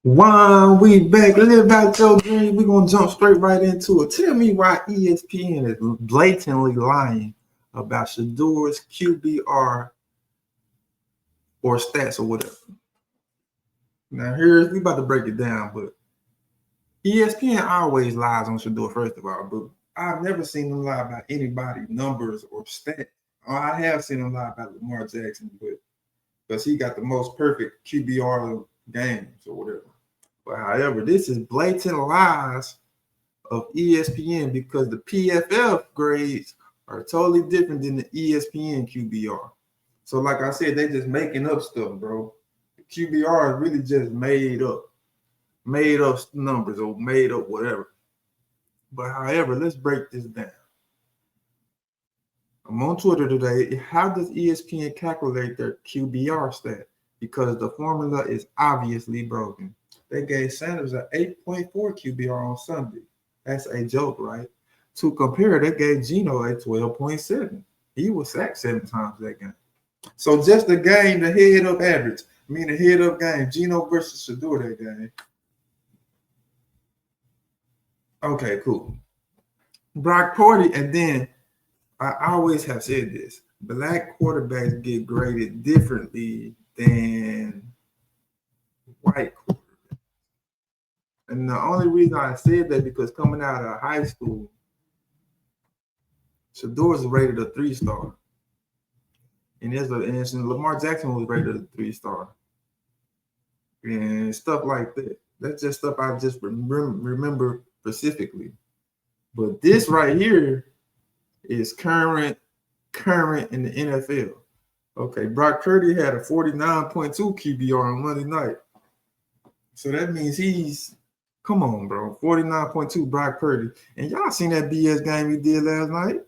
One week back, live about your dream. We're gonna jump straight right into it. Tell me why ESPN is blatantly lying about SHEDEUR's QBR or stats or whatever. Now we about to break it down, but ESPN always lies on SHEDEUR, first of all, but I've never seen them lie about anybody, numbers or stats. I have seen them lie about Lamar Jackson, but because he got the most perfect QBR games or whatever. But however, this is blatant lies of ESPN because the PFF grades are totally different than the ESPN QBR. So like I said, they just making up stuff, bro. The QBR is really just made up numbers or made up whatever. But however, let's break this down. I'm on Twitter today. How does ESPN calculate their QBR stat? Because the formula is obviously broken. They gave Sanders an 8.4 QBR on Sunday. That's a joke, right? To compare, they gave Geno a 12.7. He was sacked 7 times that game. So just the game, the head-up average, the head-up game, Geno versus SHEDEUR that game. Okay, cool. Brock Purdy, and then I always have said this, black quarterbacks get graded differently than white quarterbacks. And the only reason I said that because coming out of high school, SHEDEUR is rated a 3-star. And Lamar Jackson was rated a 3-star. And stuff like that. That's just stuff I just remember specifically. But this right here is current in the NFL. Okay, Brock Purdy had a 49.2 QBR on Monday night. So that means come on, bro, 49.2 Brock Purdy. And y'all seen that BS game he did last night?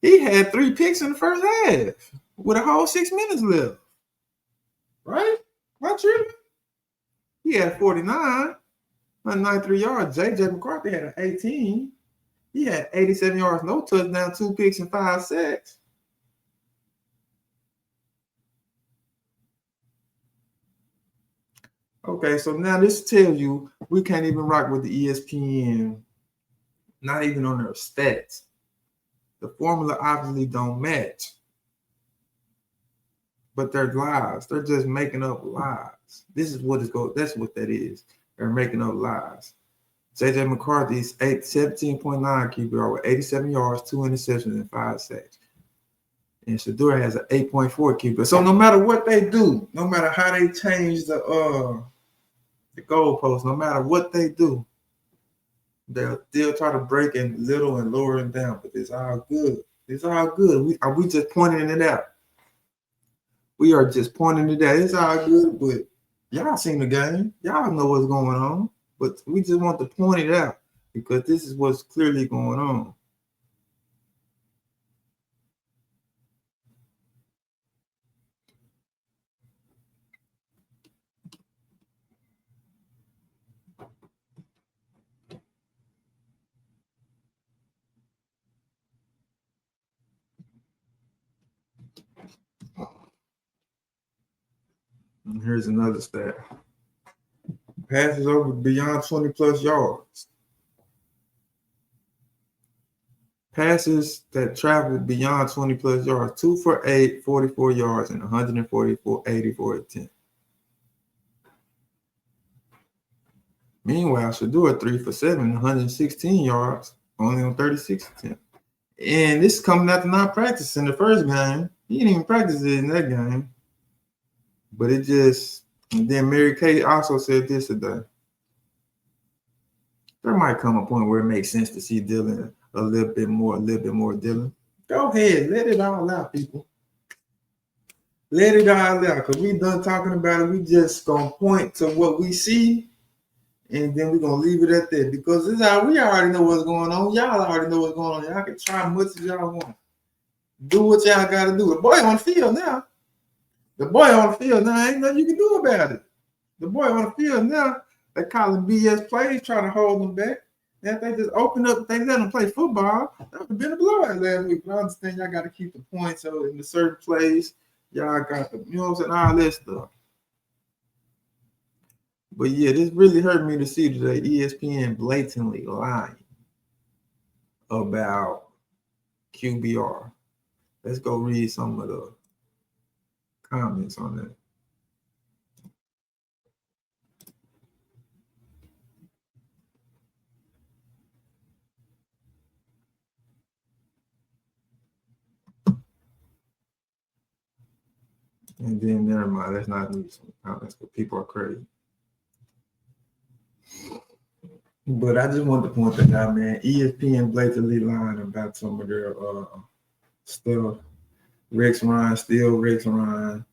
He had 3 picks in the first half with a whole 6 minutes left. Right? Not true. He had 49, 193 yards. J.J. McCarthy had an 18. He had 87 yards, no touchdown, 2 picks, and 5 sacks. Okay, so now this tells you we can't even rock with the ESPN, not even on their stats. The formula obviously don't match. But they're lies. They're just making up lies. This is what that's what that is. They're making up lies. J.J. McCarthy's 17.9 QBR with 87 yards, 2 interceptions, and 5 sacks. And SHEDEUR has an 8.4 QBR. So no matter what they do, no matter how they change the goalposts, no matter what they do, they'll still try to break in little and lower it down. But it's all good. It's all good. We just pointing it out. We are just pointing it out. It's all good, but y'all seen the game. Y'all know what's going on. But we just want to point it out because this is what's clearly going on. And here's another stat. Passes over beyond 20 plus yards. Passes that travel beyond 20 plus yards. 2 for 8, 44 yards, and 144, 84 attempts. Meanwhile, SHEDEUR 3 for 7, 116 yards, only on 36 attempts. And this is coming after not practicing the first game. He didn't even practice it in that game. But it just, and then Mary Kay also said this today. There might come a point where it makes sense to see Dylan a little bit more Dylan. Go ahead, let it all out, people. Let it all out, because we done talking about it. We just gonna point to what we see, and then we're gonna leave it at that. Because we already know what's going on. Y'all already know what's going on. Y'all can try as much as y'all want. Do what y'all gotta do. The boy on the field now. Ain't nothing you can do about it. The boy on the field now, they call him BS plays, trying to hold them back. And if they just open up, they let them play football, that would have been a blowout last week. But I understand y'all got to keep the points. So in the certain plays, y'all got the, all that stuff. But yeah, this really hurt me to see today ESPN blatantly lying about QBR. Let's go read some of the comments on that. And then never mind, let's not read some comments because people are crazy. But I just wanted to point that out, man. ESPN blatantly lying about some of their stuff. Rex Ryan, still Rex Ryan.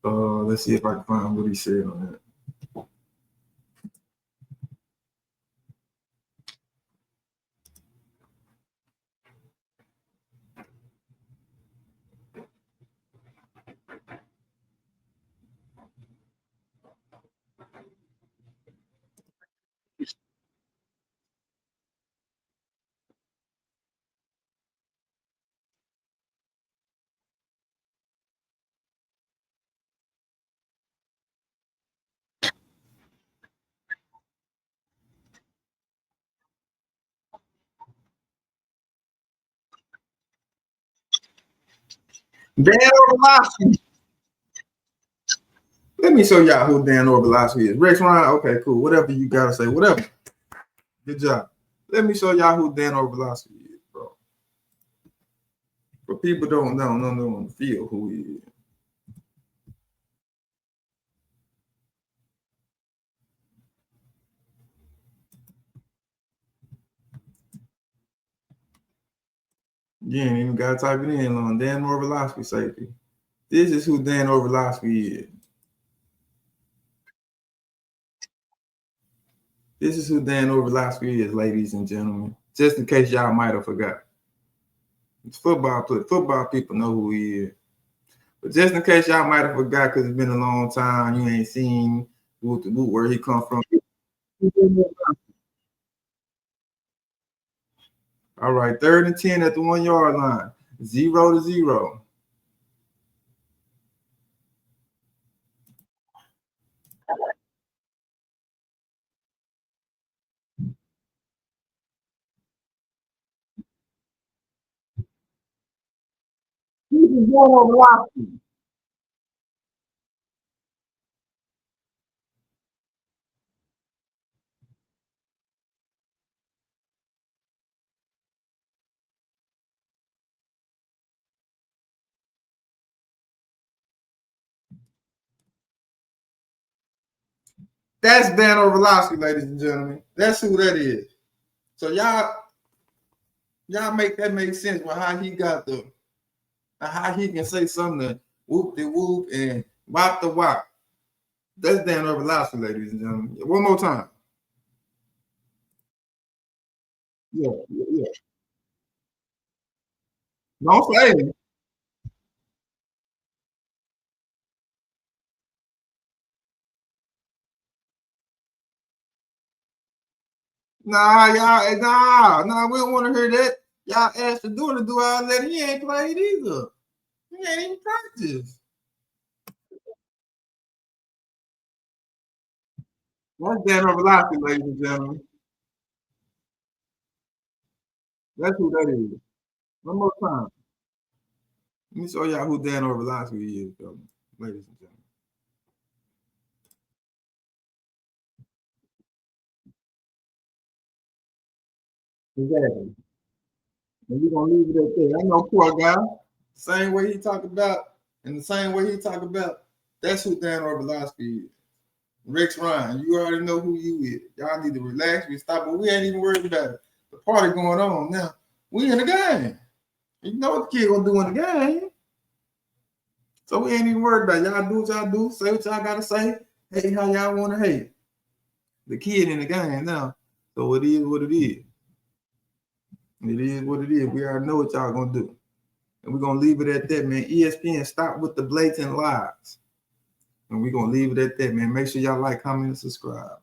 Let's see if I can find what he said on that. Dan Orlovsky. Let me show y'all who Dan Orlovsky is. Rex Ryan, okay, cool. Whatever you gotta say, whatever. Good job. Let me show y'all who Dan Orlovsky is, bro. But people don't know on the field who he is. You ain't even gotta type it in on Dan Orlovsky safety. This is who Dan Orlovsky is. This is who Dan Orlovsky is, ladies and gentlemen. Just in case y'all might have forgot. It's football people know who he is. But just in case y'all might have forgot, because it's been a long time, you ain't seen where he come from. All right, 3rd and 10 at the 1 yard line. 0-0. This is Dan Orlovsky. That's Dan Orlovsky, ladies and gentlemen. That's who that is. So y'all make that make sense with how he got how he can say something to whoop de whoop and wop the wop. That's Dan Orlovsky, ladies and gentlemen. One more time. Yeah. Don't say it. Nah, we don't want to hear that. Y'all asked SHEDEUR to do all that. He ain't played either. He ain't even practiced. That's Dan Orlovsky, ladies and gentlemen. That's who that is. One more time. Let me show y'all who Dan Orlovsky is, ladies and gentlemen. Exactly. And we're gonna leave it at that. I know poor guy. Same way he talk about, and the same way he talk about, that's who Dan Orlovsky is. Rex Ryan, you already know who you is. Y'all need to relax. We stop, but we ain't even worried about it. The party going on now. We in the game. You know what the kid gonna do in the game. So we ain't even worried about it. Y'all do what y'all do. Say what y'all gotta say. Hey, how y'all wanna hate. The kid in the game now. So it is what it is. It is what it is. We already know what y'all gonna do. And we're gonna leave it at that, man. ESPN, stop with the blatant lies. And we're gonna leave it at that, man. Make sure y'all like, comment, and subscribe.